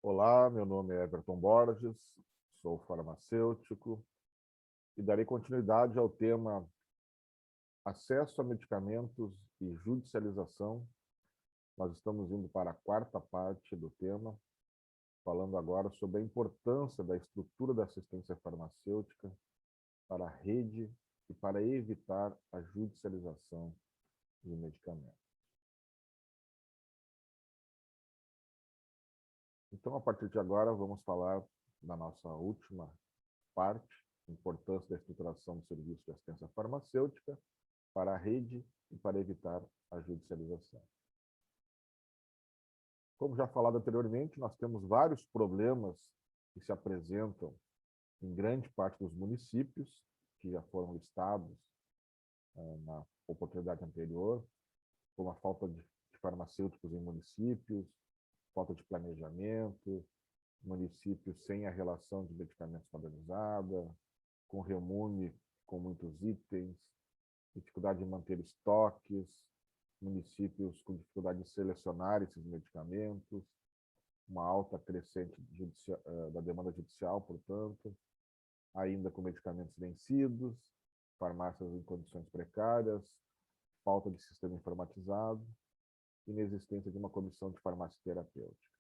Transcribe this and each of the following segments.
Olá, meu nome é Everton Borges, sou farmacêutico e darei continuidade ao tema acesso a medicamentos e judicialização. Nós estamos indo para a quarta parte do tema, falando agora sobre a importância da estrutura da assistência farmacêutica para a rede e para evitar a judicialização de medicamentos. Então, a partir de agora, vamos falar da nossa última parte, importância da estruturação do serviço de assistência farmacêutica para a rede e para evitar a judicialização. Como já falado anteriormente, nós temos vários problemas que se apresentam em grande parte dos municípios, que já foram listados na oportunidade anterior, como a falta de farmacêuticos em municípios, falta de planejamento, municípios sem a relação de medicamentos padronizada, com remune com muitos itens, dificuldade de manter estoques, municípios com dificuldade de selecionar esses medicamentos, uma alta crescente da demanda judicial, portanto, ainda com medicamentos vencidos, farmácias em condições precárias, falta de sistema informatizado, inexistência de uma comissão de farmácia terapêutica.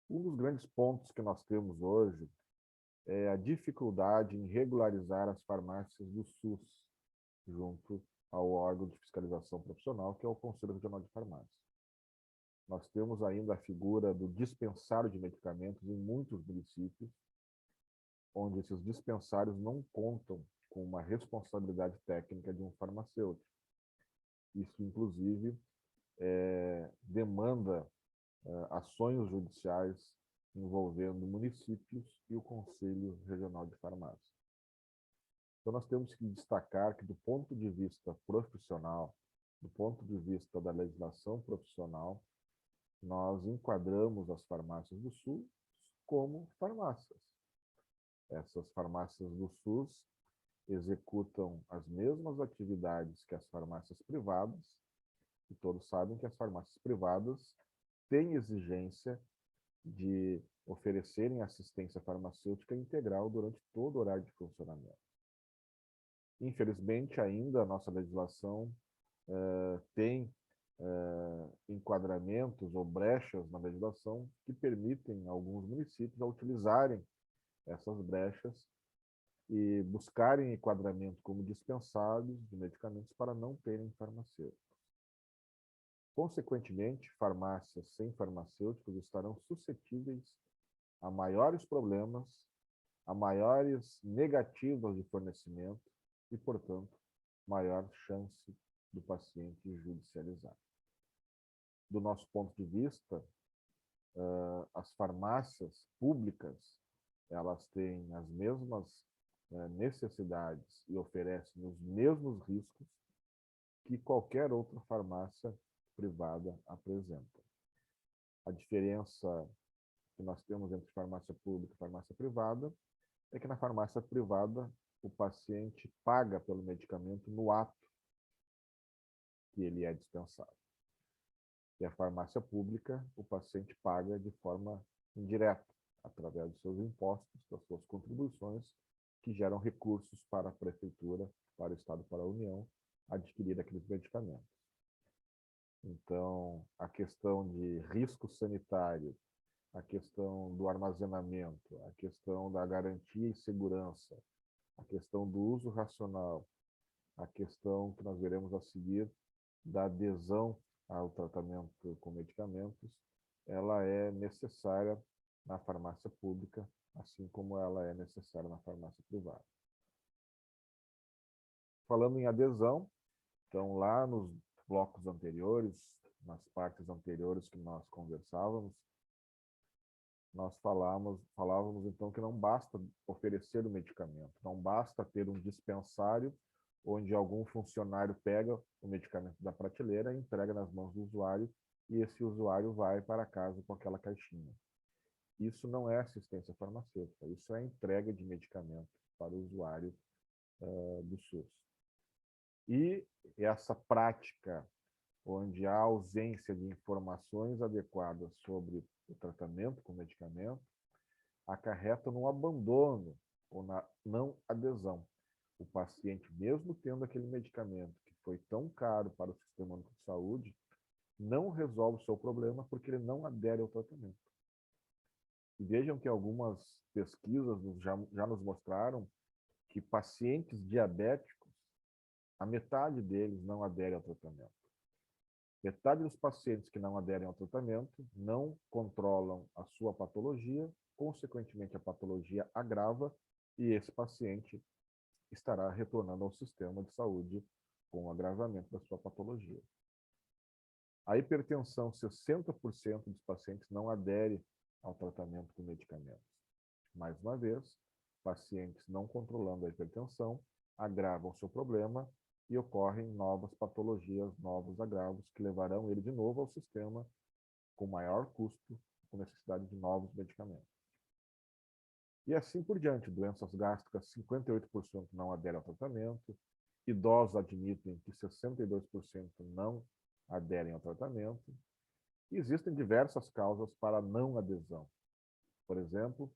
Um dos grandes pontos que nós temos hoje é a dificuldade em regularizar as farmácias do SUS junto ao órgão de fiscalização profissional, que é o Conselho Regional de Farmácia. Nós temos ainda a figura do dispensário de medicamentos em muitos municípios, onde esses dispensários não contam com uma responsabilidade técnica de um farmacêutico. Isso, inclusive, demanda ações judiciais envolvendo municípios e o Conselho Regional de Farmácia. Então, nós temos que destacar que, do ponto de vista profissional, do ponto de vista da legislação profissional, nós enquadramos as farmácias do SUS como farmácias. Essas farmácias do SUS executam as mesmas atividades que as farmácias privadas, e todos sabem que as farmácias privadas têm exigência de oferecerem assistência farmacêutica integral durante todo o horário de funcionamento. Infelizmente, ainda a nossa legislação tem enquadramentos ou brechas na legislação que permitem a alguns municípios a utilizarem essas brechas e buscarem enquadramento como dispensários de medicamentos para não terem farmacêuticos. Consequentemente, farmácias sem farmacêuticos estarão suscetíveis a maiores problemas, a maiores negativas de fornecimento e, portanto, maior chance do paciente judicializar. Do nosso ponto de vista, as farmácias públicas, elas têm as mesmas necessidades e oferecem os mesmos riscos que qualquer outra farmácia privada apresenta. A diferença que nós temos entre farmácia pública e farmácia privada é que na farmácia privada o paciente paga pelo medicamento no ato que ele é dispensado. E a farmácia pública, o paciente paga de forma indireta, através dos seus impostos, das suas contribuições, que geram recursos para a prefeitura, para o Estado, para a União, adquirir aqueles medicamentos. Então, a questão de risco sanitário, a questão do armazenamento, a questão da garantia e segurança, a questão do uso racional, a questão que nós veremos a seguir da adesão ao tratamento com medicamentos, ela é necessária na farmácia pública, assim como ela é necessária na farmácia privada. Falando em adesão, então lá nos blocos anteriores, nas partes anteriores que nós conversávamos, nós falávamos então que não basta oferecer o medicamento, não basta ter um dispensário onde algum funcionário pega o medicamento da prateleira e entrega nas mãos do usuário e esse usuário vai para casa com aquela caixinha. Isso não é assistência farmacêutica, isso é entrega de medicamento para o usuário do SUS. E essa prática onde há ausência de informações adequadas sobre o tratamento com medicamento, acarreta no abandono ou na não adesão. O paciente, mesmo tendo aquele medicamento que foi tão caro para o Sistema Único de Saúde, não resolve o seu problema porque ele não adere ao tratamento. E vejam que algumas pesquisas já nos mostraram que pacientes diabéticos, a metade deles não aderem ao tratamento. Metade dos pacientes que não aderem ao tratamento não controlam a sua patologia, consequentemente a patologia agrava e esse paciente estará retornando ao sistema de saúde com o agravamento da sua patologia. A hipertensão, 60% dos pacientes não aderem ao tratamento com medicamentos. Mais uma vez, pacientes não controlando a hipertensão agravam o seu problema e ocorrem novas patologias, novos agravos que levarão ele de novo ao sistema com maior custo, com necessidade de novos medicamentos. E assim por diante, doenças gástricas, 58% não aderem ao tratamento, idosos admitem que 62% não aderem ao tratamento. E existem diversas causas para não adesão. Por exemplo,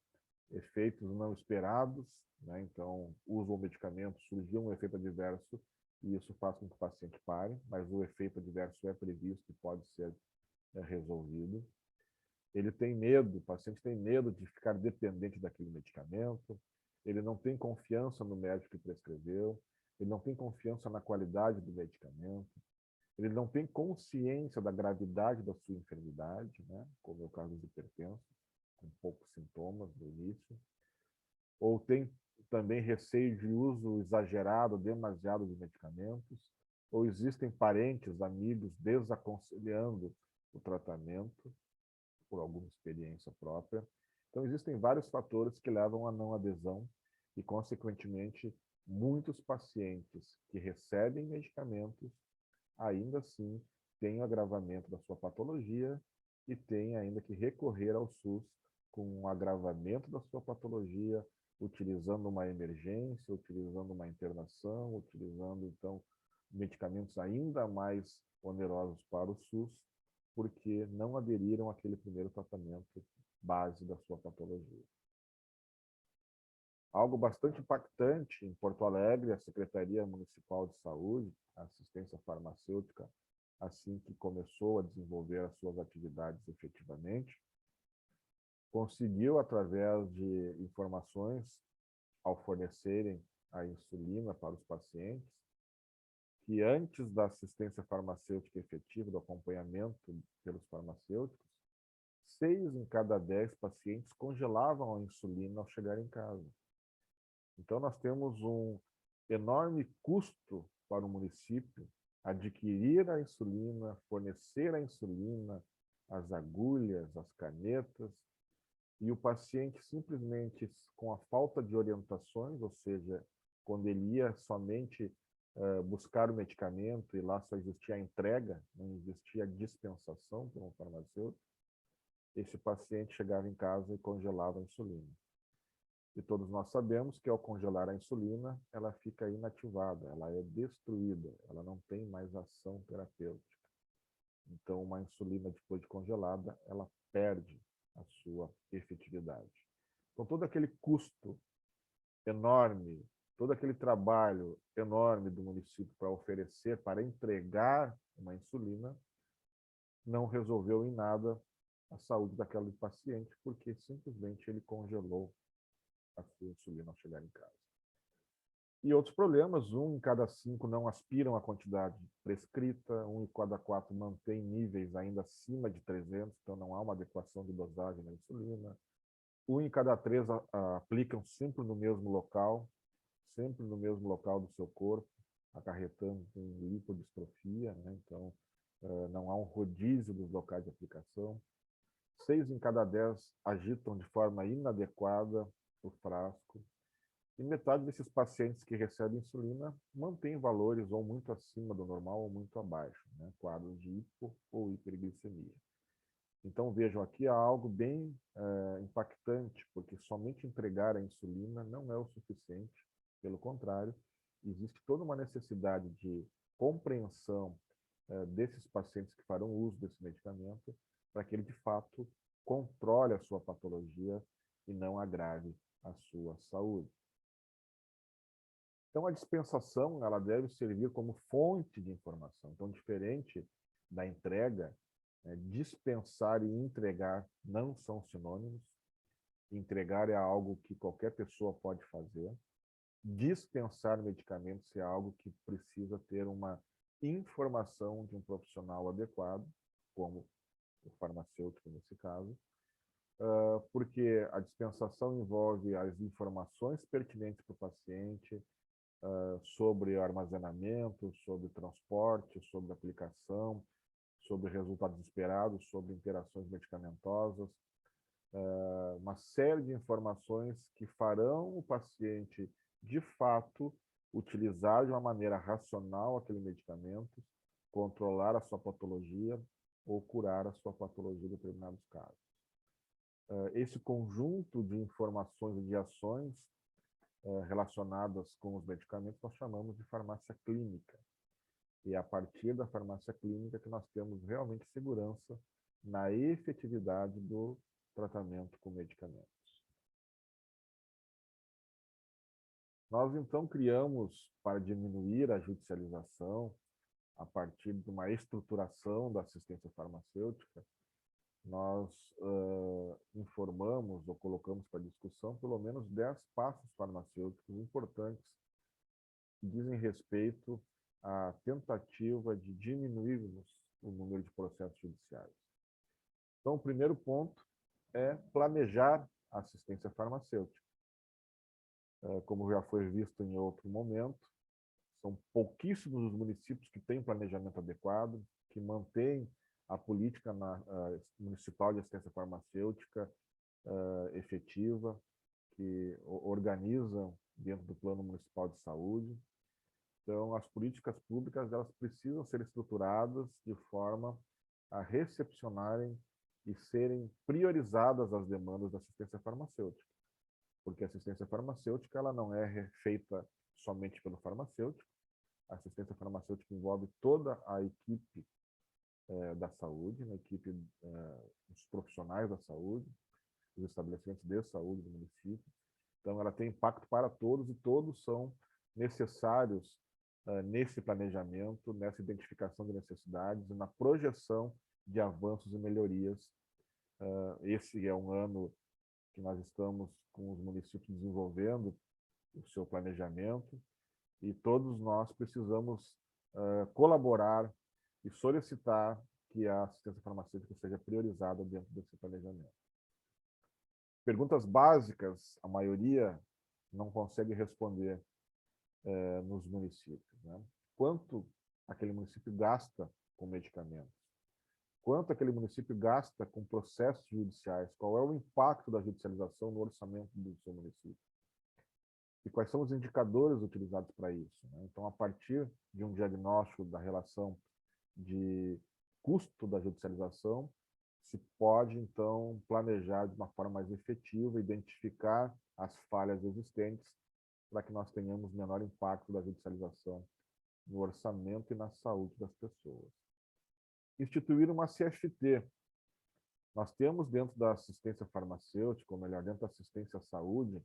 efeitos não esperados, né? Então, usam o medicamento, surgiu um efeito adverso e isso faz com que o paciente pare, mas o efeito adverso é previsto e pode ser resolvido. Ele tem medo, o paciente tem medo de ficar dependente daquele medicamento, ele não tem confiança no médico que prescreveu, ele não tem confiança na qualidade do medicamento, ele não tem consciência da gravidade da sua enfermidade, né? Como é o caso dos hipertensos, com poucos sintomas no início, ou tem também receio de uso exagerado, demasiado de medicamentos, ou existem parentes, amigos desaconselhando o tratamento por alguma experiência própria. Então, existem vários fatores que levam à não adesão e, consequentemente, muitos pacientes que recebem medicamentos ainda assim têm o agravamento da sua patologia e têm ainda que recorrer ao SUS com o agravamento da sua patologia, utilizando uma emergência, utilizando uma internação, utilizando, então, medicamentos ainda mais onerosos para o SUS, porque não aderiram àquele primeiro tratamento base da sua patologia. Algo bastante impactante em Porto Alegre, a Secretaria Municipal de Saúde, a assistência farmacêutica, assim que começou a desenvolver as suas atividades efetivamente, conseguiu, através de informações, ao fornecerem a insulina para os pacientes, que antes da assistência farmacêutica efetiva, do acompanhamento pelos farmacêuticos, 6 em cada 10 pacientes congelavam a insulina ao chegar em casa. Então, nós temos um enorme custo para o município adquirir a insulina, fornecer a insulina, as agulhas, as canetas, e o paciente simplesmente, com a falta de orientações, ou seja, quando ele ia somente buscar o medicamento e lá só existia a entrega, não existia a dispensação por um farmacêutico, esse paciente chegava em casa e congelava a insulina. E todos nós sabemos que ao congelar a insulina, ela fica inativada, ela é destruída, ela não tem mais ação terapêutica. Então, uma insulina depois de congelada, ela perde a sua efetividade. Então, todo aquele custo enorme, todo aquele trabalho enorme do município para oferecer, para entregar uma insulina, não resolveu em nada a saúde daquele paciente, porque simplesmente ele congelou a sua insulina ao chegar em casa. E outros problemas, 1 em cada 5 não aspiram a quantidade prescrita, 1 em cada 4 mantém níveis ainda acima de 300, então não há uma adequação de dosagem da insulina. 1 em cada 3 aplicam sempre no mesmo local do seu corpo, acarretando em lipodistrofia, né? Então não há um rodízio dos locais de aplicação. 6 em cada 10 agitam de forma inadequada o frasco. E metade desses pacientes que recebem insulina mantém valores ou muito acima do normal ou muito abaixo, né? Quadros de hipo ou hiperglicemia. Então, vejam, aqui há algo bem impactante, porque somente entregar a insulina não é o suficiente. Pelo contrário, existe toda uma necessidade de compreensão desses pacientes que farão uso desse medicamento, para que ele, de fato, controle a sua patologia e não agrave a sua saúde. Então, a dispensação ela deve servir como fonte de informação. Então, diferente da entrega, dispensar e entregar não são sinônimos. Entregar é algo que qualquer pessoa pode fazer. Dispensar medicamentos é algo que precisa ter uma informação de um profissional adequado, como o farmacêutico nesse caso, porque a dispensação envolve as informações pertinentes para o paciente, sobre armazenamento, sobre transporte, sobre aplicação, sobre resultados esperados, sobre interações medicamentosas, uma série de informações que farão o paciente, de fato, utilizar de uma maneira racional aquele medicamento, controlar a sua patologia ou curar a sua patologia em determinados casos. Esse conjunto de informações e de ações relacionadas com os medicamentos nós chamamos de farmácia clínica. E é a partir da farmácia clínica que nós temos realmente segurança na efetividade do tratamento com medicamentos. Nós, então, criamos, para diminuir a judicialização, a partir de uma estruturação da assistência farmacêutica, nós informamos ou colocamos para discussão pelo menos 10 passos farmacêuticos importantes que dizem respeito à tentativa de diminuirmos o número de processos judiciais. Então, o primeiro ponto é planejar a assistência farmacêutica. Como já foi visto em outro momento, são pouquíssimos os municípios que têm planejamento adequado, que mantêm a política municipal de assistência farmacêutica efetiva, que organizam dentro do Plano Municipal de Saúde. Então, as políticas públicas elas precisam ser estruturadas de forma a recepcionarem e serem priorizadas as demandas da assistência farmacêutica. Porque a assistência farmacêutica ela não é feita somente pelo farmacêutico. A assistência farmacêutica envolve toda a equipe da saúde, a equipe dos profissionais da saúde, os estabelecimentos de saúde do município. Então, ela tem impacto para todos e todos são necessários nesse planejamento, nessa identificação de necessidades e na projeção de avanços e melhorias. Esse é um ano que nós estamos com os municípios desenvolvendo o seu planejamento e todos nós precisamos colaborar e solicitar que a assistência farmacêutica seja priorizada dentro desse planejamento. Perguntas básicas, a maioria não consegue responder nos municípios, né? Quanto aquele município gasta com medicamentos? Quanto aquele município gasta com processos judiciais? Qual é o impacto da judicialização no orçamento do seu município? E quais são os indicadores utilizados para isso, né? Então, a partir de um diagnóstico da relação de custo da judicialização, se pode, então, planejar de uma forma mais efetiva, identificar as falhas existentes para que nós tenhamos menor impacto da judicialização no orçamento e na saúde das pessoas. Instituir uma CFT. Nós temos dentro da assistência farmacêutica, ou melhor, dentro da assistência à saúde,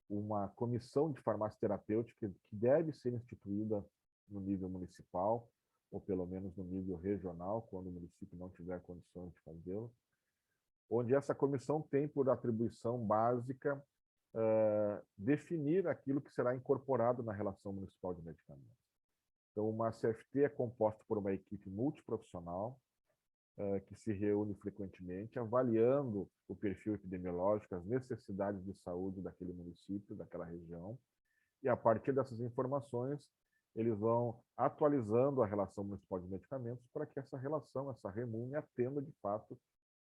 uma comissão de farmácia terapêutica que deve ser instituída no nível municipal, ou pelo menos no nível regional, quando o município não tiver condições de fazê-lo, onde essa comissão tem por atribuição básica definir aquilo que será incorporado na relação municipal de medicamentos. Então, uma CFT é composta por uma equipe multiprofissional que se reúne frequentemente, avaliando o perfil epidemiológico, as necessidades de saúde daquele município, daquela região, e a partir dessas informações, eles vão atualizando a relação municipal de medicamentos para que essa relação, essa REMUNE, atenda de fato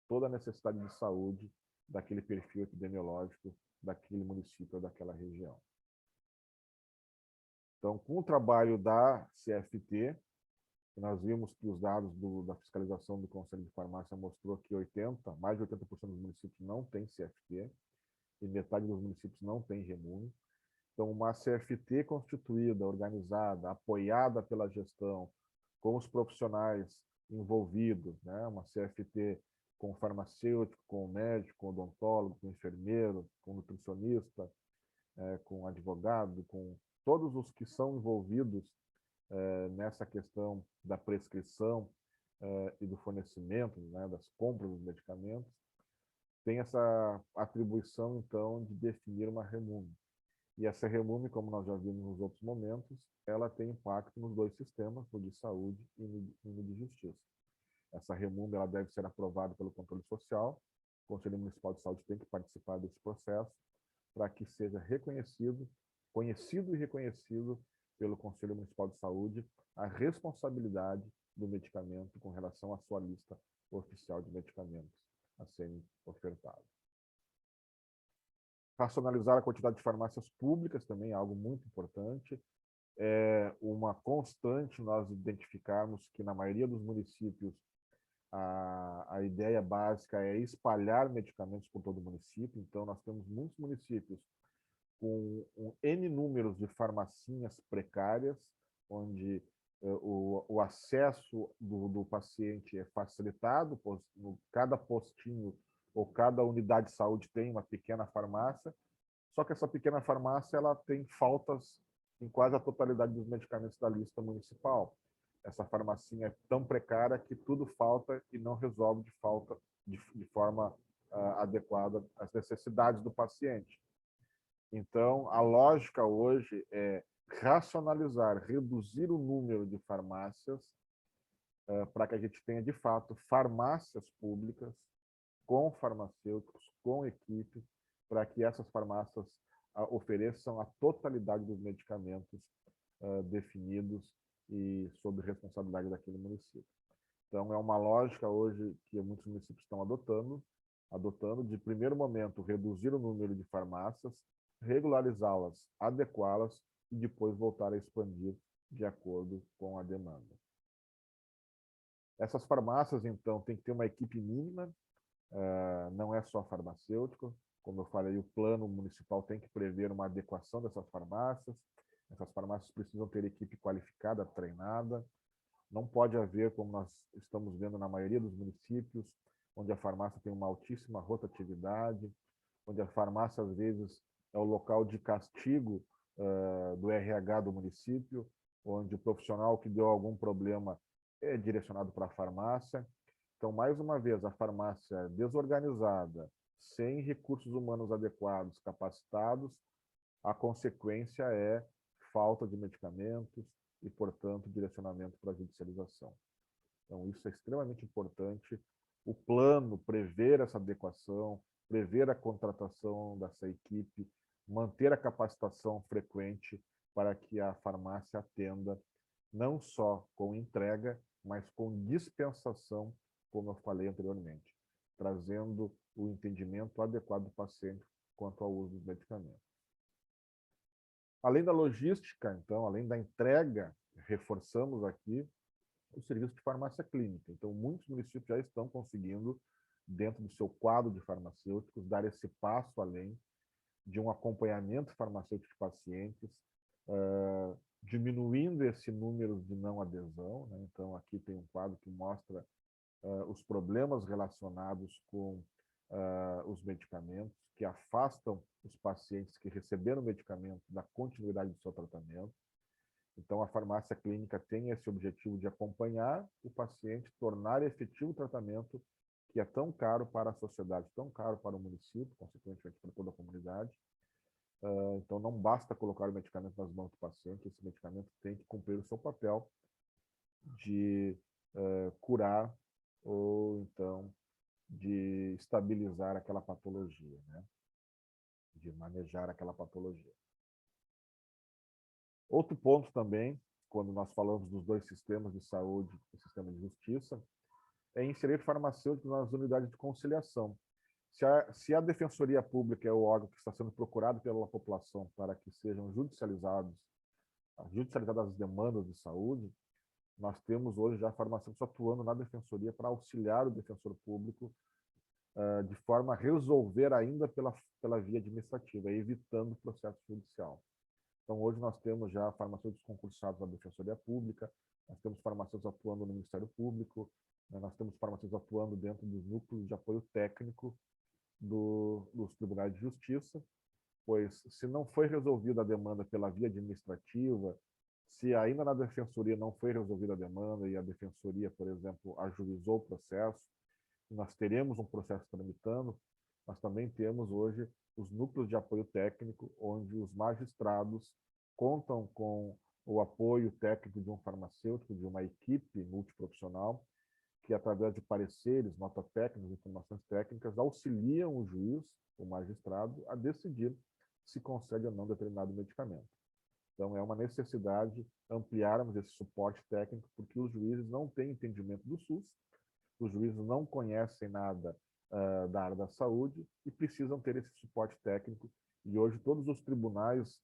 toda a necessidade de saúde daquele perfil epidemiológico daquele município ou daquela região. Então, com o trabalho da CFT, nós vimos que os dados da fiscalização do Conselho de Farmácia mostrou que mais de 80% dos municípios não têm CFT e metade dos municípios não tem REMUNE. Então, uma CFT constituída, organizada, apoiada pela gestão, com os profissionais envolvidos, né? Uma CFT com o farmacêutico, com o médico, com o odontólogo, com o enfermeiro, com o nutricionista, com o advogado, com todos os que são envolvidos nessa questão da prescrição e do fornecimento, né, das compras dos medicamentos, tem essa atribuição, então, de definir uma REMUME. E essa REMUME, como nós já vimos nos outros momentos, ela tem impacto nos dois sistemas, no de saúde e no de justiça. Essa REMUME ela deve ser aprovada pelo controle social, o Conselho Municipal de Saúde tem que participar desse processo para que seja reconhecido, conhecido e reconhecido pelo Conselho Municipal de Saúde a responsabilidade do medicamento com relação à sua lista oficial de medicamentos a serem ofertados. Racionalizar a quantidade de farmácias públicas também é algo muito importante. É uma constante nós identificarmos que na maioria dos municípios a ideia básica é espalhar medicamentos por todo o município. Então, nós temos muitos municípios com N números de farmacinhas precárias, onde o acesso do paciente é facilitado, cada postinho ou cada unidade de saúde tem uma pequena farmácia, só que essa pequena farmácia ela tem faltas em quase a totalidade dos medicamentos da lista municipal. Essa farmacinha é tão precária que tudo falta e não resolve de forma adequada as necessidades do paciente. Então, a lógica hoje é racionalizar, reduzir o número de farmácias para que a gente tenha, de fato, farmácias públicas com farmacêuticos, com equipe, para que essas farmácias ofereçam a totalidade dos medicamentos definidos e sob responsabilidade daquele município. Então, é uma lógica hoje que muitos municípios estão adotando, de primeiro momento, reduzir o número de farmácias, regularizá-las, adequá-las e depois voltar a expandir de acordo com a demanda. Essas farmácias, então, tem que ter uma equipe mínima, não é só farmacêutico. Como eu falei, o plano municipal tem que prever uma adequação dessas farmácias. Essas farmácias precisam ter equipe qualificada, treinada. Não pode haver, como nós estamos vendo na maioria dos municípios, onde a farmácia tem uma altíssima rotatividade, onde a farmácia, às vezes, é o local de castigo do RH do município, onde o profissional que deu algum problema é direcionado para a farmácia. Então, mais uma vez, a farmácia desorganizada, sem recursos humanos adequados, capacitados, a consequência é falta de medicamentos e, portanto, direcionamento para a judicialização. Então, isso é extremamente importante. O plano prever essa adequação, prever a contratação dessa equipe, manter a capacitação frequente para que a farmácia atenda não só com entrega, mas com dispensação, como eu falei anteriormente, trazendo o entendimento adequado do paciente quanto ao uso dos medicamentos. Além da logística, então, além da entrega, reforçamos aqui o serviço de farmácia clínica. Então, muitos municípios já estão conseguindo, dentro do seu quadro de farmacêuticos, dar esse passo além de um acompanhamento farmacêutico de pacientes, diminuindo esse número de não adesão, né? Então, aqui tem um quadro que mostra os problemas relacionados com os medicamentos, que afastam os pacientes que receberam o medicamento da continuidade do seu tratamento. Então, a farmácia clínica tem esse objetivo de acompanhar o paciente, tornar efetivo o tratamento que é tão caro para a sociedade, tão caro para o município, consequentemente para toda a comunidade. Então, não basta colocar o medicamento nas mãos do paciente, esse medicamento tem que cumprir o seu papel de curar ou, então, de estabilizar aquela patologia, né? De manejar aquela patologia. Outro ponto também, quando nós falamos dos dois sistemas de saúde e sistema de justiça, é inserir farmacêuticos nas unidades de conciliação. Se a Defensoria Pública é o órgão que está sendo procurado pela população para que sejam judicializadas as demandas de saúde, nós temos hoje já farmacêuticos atuando na Defensoria para auxiliar o defensor público de forma a resolver ainda pela via administrativa, evitando o processo judicial. Então, hoje nós temos já farmacêuticos concursados na Defensoria Pública, nós temos farmacêuticos atuando no Ministério Público, né, nós temos farmacêuticos atuando dentro dos núcleos de apoio técnico dos tribunais de justiça, pois se não foi resolvida a demanda pela via administrativa, se ainda na defensoria não foi resolvida a demanda e a defensoria, por exemplo, ajuizou o processo, nós teremos um processo tramitando, nós também temos hoje os núcleos de apoio técnico, onde os magistrados contam com o apoio técnico de um farmacêutico, de uma equipe multiprofissional, que através de pareceres, notas técnicas, informações técnicas, auxiliam o juiz, o magistrado, a decidir se concede ou não determinado medicamento. Então, é uma necessidade ampliarmos esse suporte técnico, porque os juízes não têm entendimento do SUS, os juízes não conhecem nada da área da saúde e precisam ter esse suporte técnico. E hoje todos os tribunais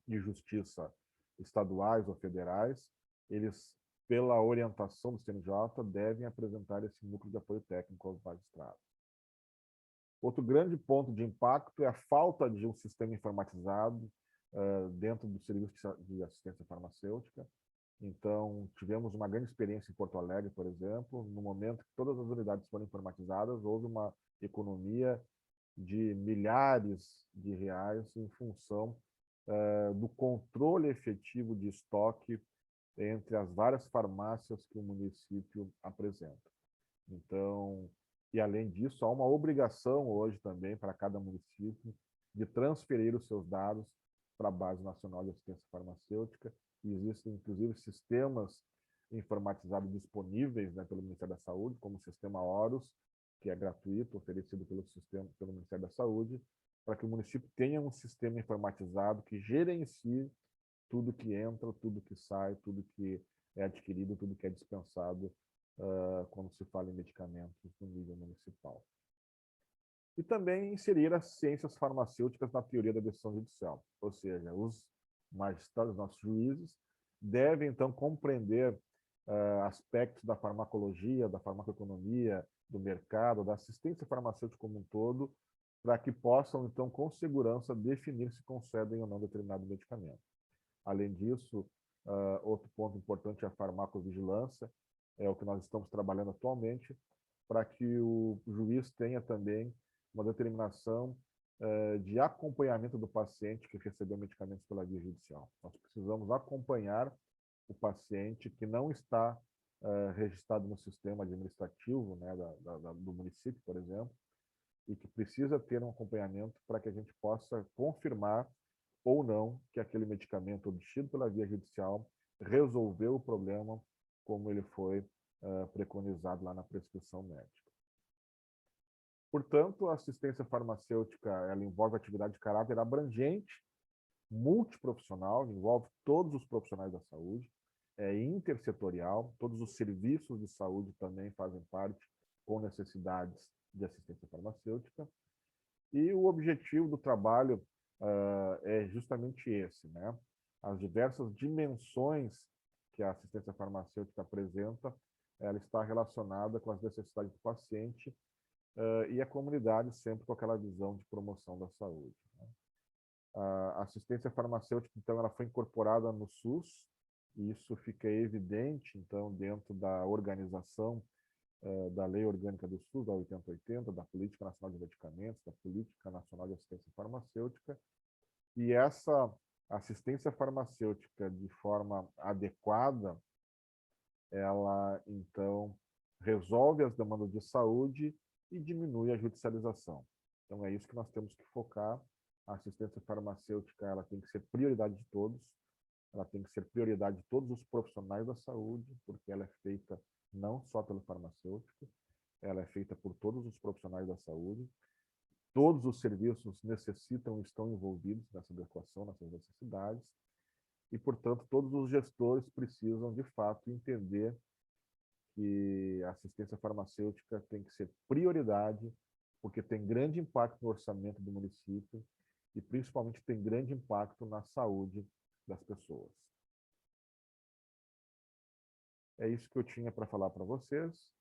de justiça estaduais ou federais, eles, pela orientação do CNJ, devem apresentar esse núcleo de apoio técnico aos magistrados. Outro grande ponto de impacto é a falta de um sistema informatizado dentro do serviço de assistência farmacêutica. Então, tivemos uma grande experiência em Porto Alegre, por exemplo. No momento que todas as unidades foram informatizadas, houve uma economia de milhares de reais em função do controle efetivo de estoque entre as várias farmácias que o município apresenta. Então, e além disso, há uma obrigação hoje também para cada município de transferir os seus dados para a Base Nacional de Assistência Farmacêutica. E existem, inclusive, sistemas informatizados disponíveis, né, pelo Ministério da Saúde, como o sistema Horus, que é gratuito, oferecido pelo Ministério da Saúde, para que o município tenha um sistema informatizado que gerencie tudo que entra, tudo que sai, tudo que é adquirido, tudo que é dispensado quando se fala em medicamentos no nível municipal. E também inserir as ciências farmacêuticas na teoria da decisão judicial, ou seja, os magistrados, nossos juízes, devem, então, compreender aspectos da farmacologia, da farmacoeconomia, do mercado, da assistência farmacêutica como um todo, para que possam, então, com segurança, definir se concedem ou não determinado medicamento. Além disso, outro ponto importante é a farmacovigilância, é o que nós estamos trabalhando atualmente, para que o juiz tenha também uma determinação de acompanhamento do paciente que recebeu medicamentos pela via judicial. Nós precisamos acompanhar o paciente que não está registrado no sistema administrativo, né, do município, por exemplo, e que precisa ter um acompanhamento para que a gente possa confirmar ou não que aquele medicamento obtido pela via judicial resolveu o problema como ele foi preconizado lá na prescrição médica. Portanto, a assistência farmacêutica ela envolve atividade de caráter abrangente, multiprofissional, envolve todos os profissionais da saúde, é intersetorial, todos os serviços de saúde também fazem parte com necessidades de assistência farmacêutica, e o objetivo do trabalho é justamente esse, né? As diversas dimensões que a assistência farmacêutica apresenta, ela está relacionada com as necessidades do paciente e a comunidade sempre com aquela visão de promoção da saúde, né? A assistência farmacêutica, então, ela foi incorporada no SUS, e isso fica evidente, então, dentro da organização da Lei Orgânica do SUS, da 8080, da Política Nacional de Medicamentos, da Política Nacional de Assistência Farmacêutica, e essa assistência farmacêutica de forma adequada, ela, então, resolve as demandas de saúde e diminui a judicialização. Então, é isso que nós temos que focar. A assistência farmacêutica ela tem que ser prioridade de todos, ela tem que ser prioridade de todos os profissionais da saúde, porque ela é feita não só pelo farmacêutico, ela é feita por todos os profissionais da saúde. Todos os serviços necessitam e estão envolvidos nessa adequação, nessas necessidades, e, portanto, todos os gestores precisam, de fato, entender que a assistência farmacêutica tem que ser prioridade, porque tem grande impacto no orçamento do município e, principalmente, tem grande impacto na saúde das pessoas. É isso que eu tinha para falar para vocês.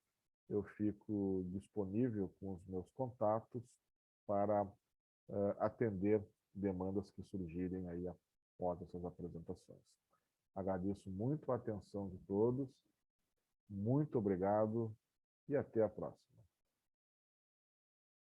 Eu fico disponível com os meus contatos para atender demandas que surgirem aí após essas apresentações. Agradeço muito a atenção de todos. Muito obrigado e até a próxima.